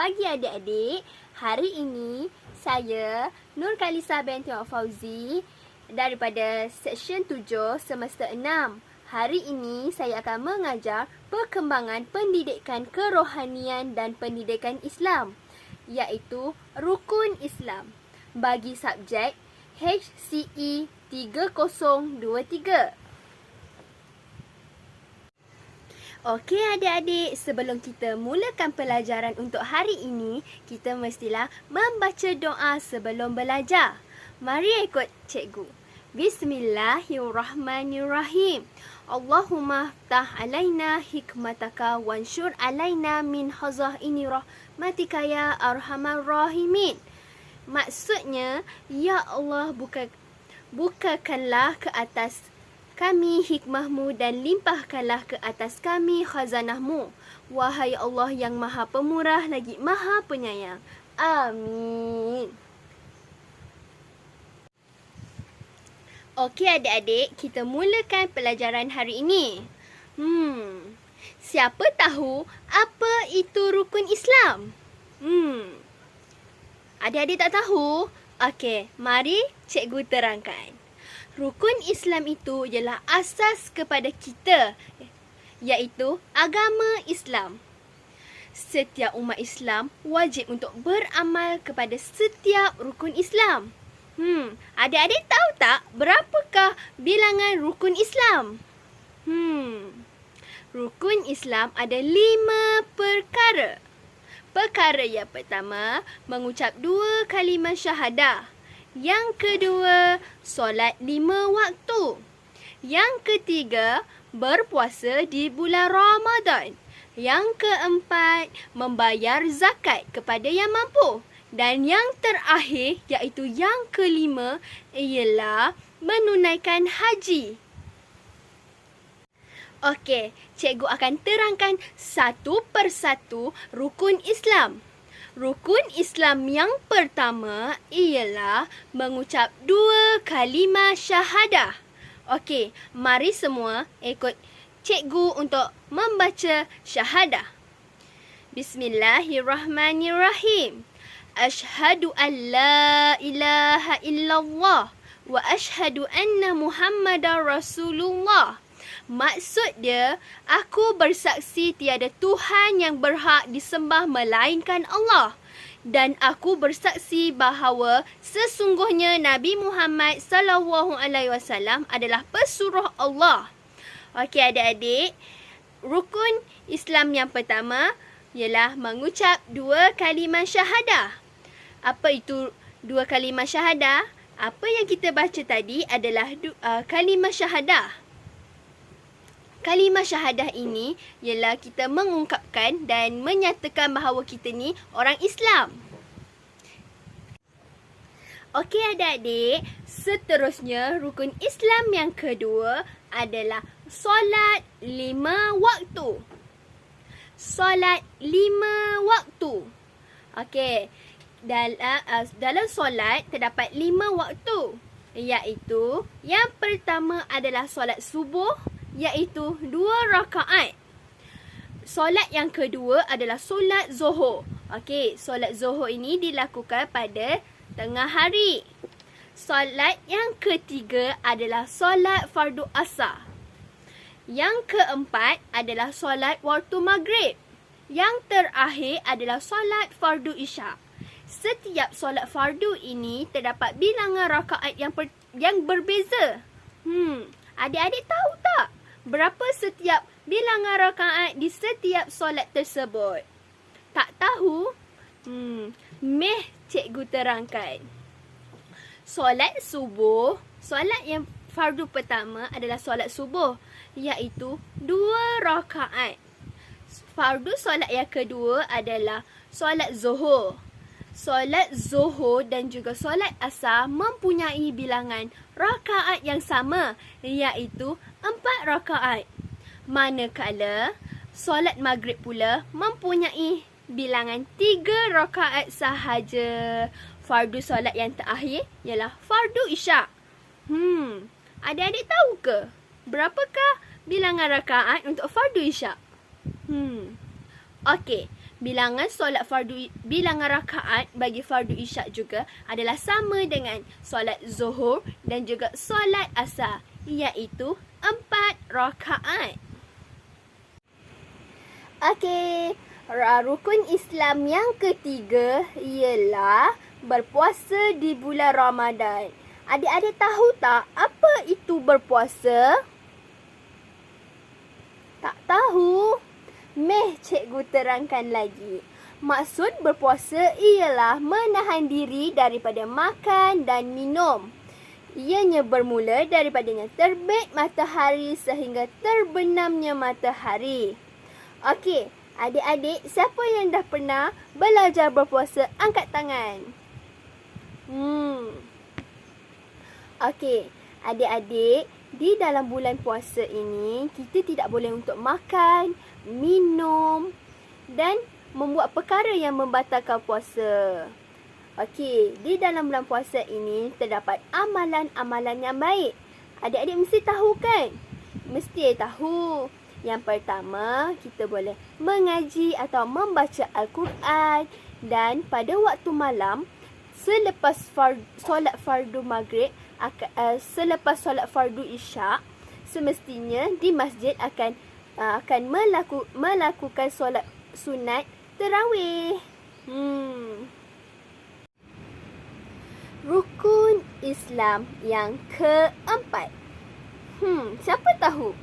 pagi adik-adik. Hari ini saya Nur Kalisa binti Fauzi daripada Seksyen 7 Semester 6. Hari ini saya akan mengajar perkembangan pendidikan kerohanian dan pendidikan Islam, iaitu Rukun Islam bagi subjek HCE 3023. Okey adik-adik, sebelum kita mulakan pelajaran untuk hari ini, kita mestilah membaca doa sebelum belajar. Mari ikut cikgu. Bismillahirrahmanirrahim. Allahumma ftah alaina hikmataka wansyur alaina min hazaini rahmatika ya arhamar rahimin. Maksudnya, ya Allah, bukakanlah ke atas kami hikmahmu dan limpahkanlah ke atas kami khazanahmu. Wahai Allah yang maha pemurah lagi maha penyayang. Amin. Okey adik-adik, kita mulakan pelajaran hari ini. Siapa tahu apa itu rukun Islam? Adik-adik tak tahu? Okey, mari cikgu terangkan. Rukun Islam itu ialah asas kepada kita, iaitu agama Islam. Setiap umat Islam wajib untuk beramal kepada setiap rukun Islam. Adik-adik tahu tak berapakah bilangan rukun Islam? Rukun Islam ada 5 perkara. Perkara yang pertama, mengucap 2 kalimah syahadah. Yang kedua, solat 5 waktu. Yang ketiga, berpuasa di bulan Ramadan. Yang keempat, membayar zakat kepada yang mampu. Dan yang terakhir, iaitu yang kelima, ialah menunaikan haji. Okey, cikgu akan terangkan satu persatu rukun Islam. Rukun Islam yang pertama ialah mengucap 2 kalimah syahadah. Okey, mari semua ikut cikgu untuk membaca syahadah. Bismillahirrahmanirrahim. Ashhadu an la ilaha illallah wa ashhadu anna Muhammadar Rasulullah. Maksud dia, aku bersaksi tiada Tuhan yang berhak disembah melainkan Allah. Dan aku bersaksi bahawa sesungguhnya Nabi Muhammad SAW adalah pesuruh Allah. Okey adik-adik, rukun Islam yang pertama ialah mengucap 2 kalimah syahadah. Apa itu 2 kalimah syahadah? Apa yang kita baca tadi adalah kalimah syahadah. Kalimah syahadah ini ialah kita mengungkapkan dan menyatakan bahawa kita ni orang Islam. Okey adik-adik, seterusnya rukun Islam yang kedua adalah solat 5 waktu. Solat 5 waktu. Okey, dalam solat terdapat 5 waktu, iaitu yang pertama adalah solat subuh, iaitu 2 rakaat. Solat yang kedua adalah solat zuhur. Okey, solat zuhur ini dilakukan pada tengah hari. Solat yang ketiga adalah solat fardu asar. Yang keempat adalah solat waktu maghrib. Yang terakhir adalah solat fardu isyak. Setiap solat fardu ini terdapat bilangan rakaat yang berbeza. Adik-adik tahu tak berapa setiap bilangan rakaat di setiap solat tersebut? Tak tahu? Meh cikgu terangkan. Solat subuh, solat yang fardu pertama adalah solat subuh, iaitu 2 rakaat. Fardu solat yang kedua adalah solat zuhur. Solat zuhur dan juga solat asar mempunyai bilangan rakaat yang sama, iaitu 4 rakaat. Manakala solat maghrib pula mempunyai bilangan 3 rakaat sahaja. Fardu solat yang terakhir ialah fardu isyak. Adik-adik tahu ke berapakah bilangan rakaat untuk fardu isyak? Okey, bilangan rakaat bagi fardu isyak juga adalah sama dengan solat zuhur dan juga solat asar, iaitu 4 rakaat. Okey, rukun Islam yang ketiga ialah berpuasa di bulan Ramadan. Adik-adik tahu tak apa itu berpuasa? Tak tahu? Meh cikgu terangkan lagi. Maksud berpuasa ialah menahan diri daripada makan dan minum. Ianya bermula daripadanya terbit matahari sehingga terbenamnya matahari. Okey, adik-adik, siapa yang dah pernah belajar berpuasa, angkat tangan. Okey, adik-adik, di dalam bulan puasa ini, kita tidak boleh untuk makan, minum dan membuat perkara yang membatalkan puasa. Okey, di dalam bulan puasa ini terdapat amalan-amalan yang baik. Adik-adik mesti tahu kan? Mesti tahu. Yang pertama, kita boleh mengaji atau membaca Al-Quran. Dan pada waktu malam, selepas solat fardu maghrib, selepas solat fardu isyak, semestinya di masjid akan melakukan solat sunat tarawih. Rukun Islam yang keempat. Siapa tahu?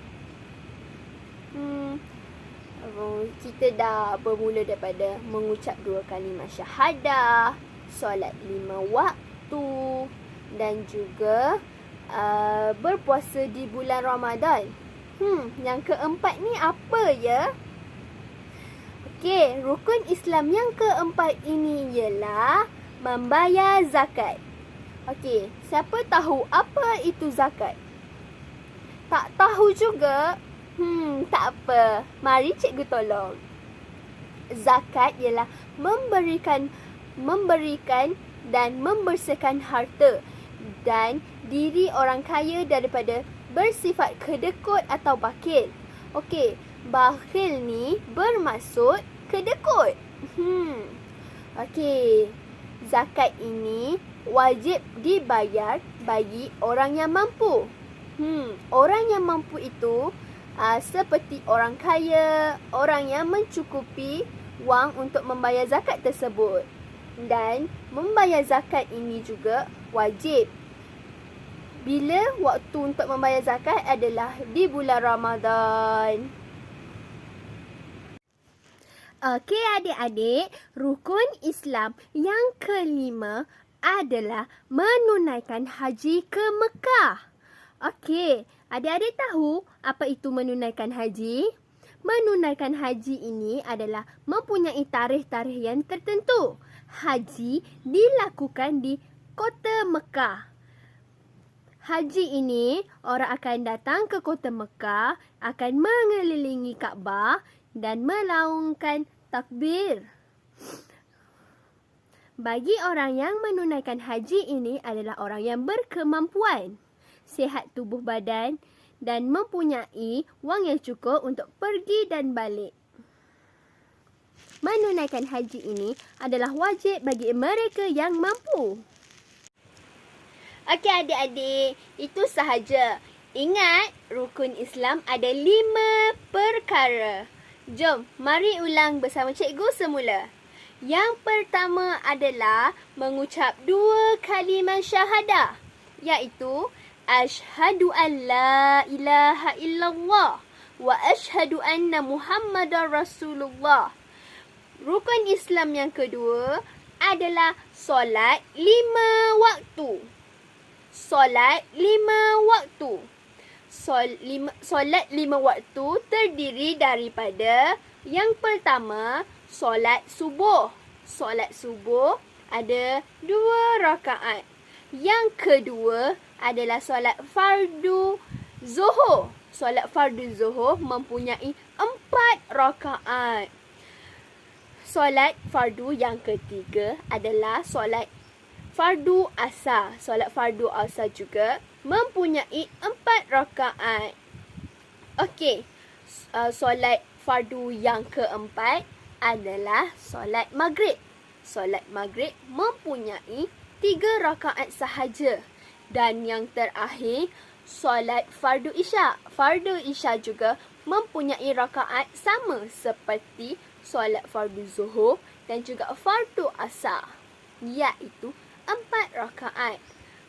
Kita dah bermula daripada mengucap 2 kalimah syahadah, solat 5 waktu dan juga berpuasa di bulan Ramadan. Yang keempat ni apa ya? Okey, rukun Islam yang keempat ini ialah membayar zakat. Okey, siapa tahu apa itu zakat? Tak tahu juga? Tak apa. Mari cikgu tolong. Zakat ialah memberikan dan membersihkan harta dan diri orang kaya daripada bersifat kedekut atau bakhil. Okey, bakhil ni bermaksud kedekut. Okey, zakat ini wajib dibayar bagi orang yang mampu. Orang yang mampu itu seperti orang kaya, orang yang mencukupi wang untuk membayar zakat tersebut. Dan membayar zakat ini juga wajib. Bila waktu untuk membayar zakat adalah di bulan Ramadan. Okey adik-adik, rukun Islam yang kelima adalah menunaikan haji ke Mekah. Okey, adik-adik tahu apa itu menunaikan haji? Menunaikan haji ini adalah mempunyai tarikh-tarikh yang tertentu. Haji dilakukan di kota Mekah. Haji ini, orang akan datang ke kota Mekah, akan mengelilingi Kaabah dan melaungkan takbir. Bagi orang yang menunaikan haji ini adalah orang yang berkemampuan, sihat tubuh badan dan mempunyai wang yang cukup untuk pergi dan balik. Menunaikan haji ini adalah wajib bagi mereka yang mampu. Okey adik-adik, itu sahaja. Ingat, rukun Islam ada 5 perkara. Jom, mari ulang bersama cikgu semula. Yang pertama adalah mengucap 2 kalimah syahadah, iaitu Ashhadu an la ilaha illallah wa ashhadu anna Muhammadar Rasulullah. Rukun Islam yang kedua adalah solat 5 waktu. Solat 5 waktu. Solat 5 waktu terdiri daripada yang pertama, solat subuh. Solat subuh ada 2 rakaat. Yang kedua adalah solat fardu zuhur. Solat fardu zuhur mempunyai 4 rakaat. Solat fardu yang ketiga adalah solat fardu asar. Solat fardu asar juga mempunyai 4 rakaat. Okey, solat fardu yang keempat adalah solat maghrib. Solat maghrib mempunyai 3 rakaat sahaja. Dan yang terakhir, solat fardu isya. Fardu isya juga mempunyai rakaat sama seperti solat fardu zuhur dan juga fardu asar, iaitu 4 rakaat.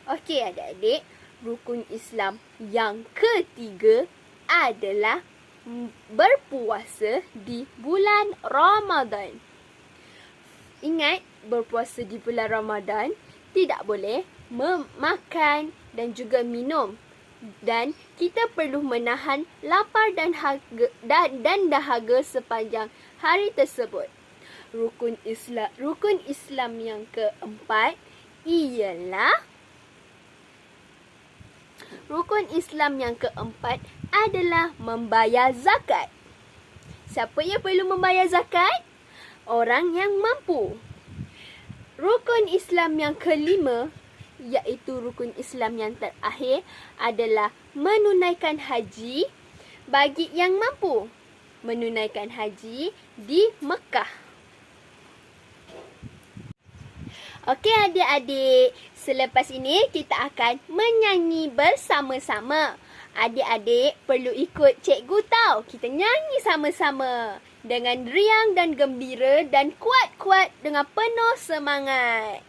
Okey adik-adik, rukun Islam yang ketiga adalah berpuasa di bulan Ramadan. Ingat, berpuasa di bulan Ramadan tidak boleh memakan dan juga minum. Dan kita perlu menahan lapar dan dahaga sepanjang hari tersebut. Rukun Islam yang keempat ialah adalah membayar zakat. Siapa yang perlu membayar zakat? Orang yang mampu. Rukun Islam yang kelima, iaitu rukun Islam yang terakhir, adalah menunaikan haji bagi yang mampu. Menunaikan haji di Mekah. Okey adik-adik, selepas ini kita akan menyanyi bersama-sama. Adik-adik perlu ikut cikgu tau. Kita nyanyi sama-sama dengan riang dan gembira dan kuat-kuat dengan penuh semangat.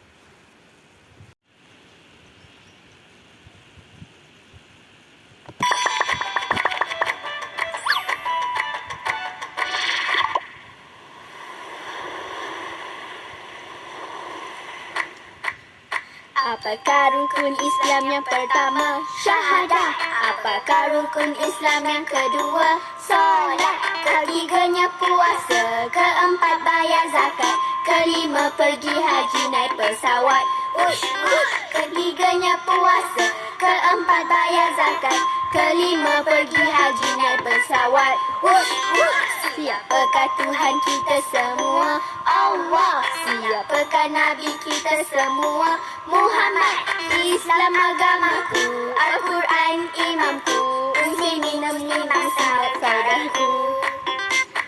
Apakah rukun Islam yang pertama? Syahadah. Apakah rukun Islam yang kedua? Solat. Ketiganya puasa. Keempat bayar zakat. Kelima pergi haji naik pesawat. Ush, ush. Ketiganya puasa. Keempat bayar zakat. Kelima pergi haji naik pesawat. Ush, ush. Siapakah Tuhan kita semua? Allah. Siapakah Nabi kita semua? Muhammad. Islam agamaku, Al-Quran imamku, muslimin muslimat saudaraku.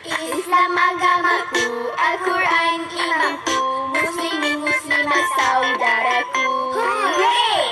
Islam agamaku, Al-Quran imamku, muslimin muslimat saudaraku. Hooray!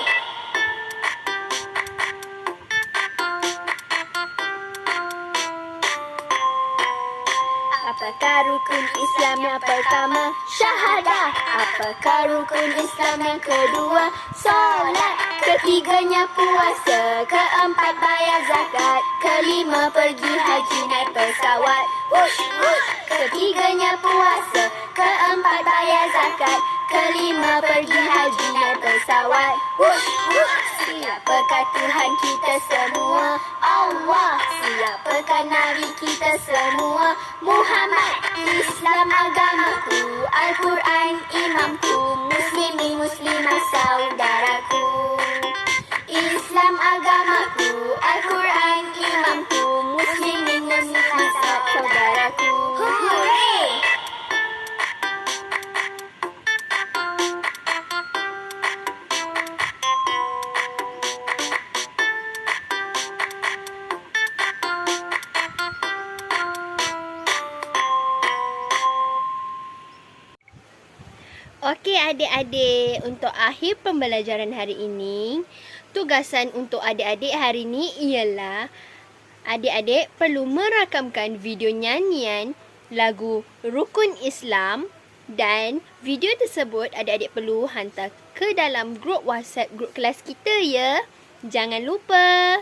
Apakah rukun Islam yang pertama? Syahadah. Apakah rukun Islam yang kedua? Solat. Ketiganya puasa. Keempat bayar zakat. Kelima pergi haji naik pesawat. Wush, wush. Ketiganya puasa. Keempat bayar zakat. Kelima pergi haji naik pesawat. Wush, wush. Siapakah Tuhan kita semua? Allah. Siapakah Nabi kita semua? Muhammad. Islam agamaku, Al-Quran imamku, muslimin muslimat saudaraku. Islam agamaku, Al-Quran imamku, muslimin muslimat saudaraku. Hooray! Okey adik-adik, untuk akhir pembelajaran hari ini, tugasan untuk adik-adik hari ini ialah adik-adik perlu merakamkan video nyanyian lagu Rukun Islam dan video tersebut adik-adik perlu hantar ke dalam grup WhatsApp grup kelas kita ya. Jangan lupa.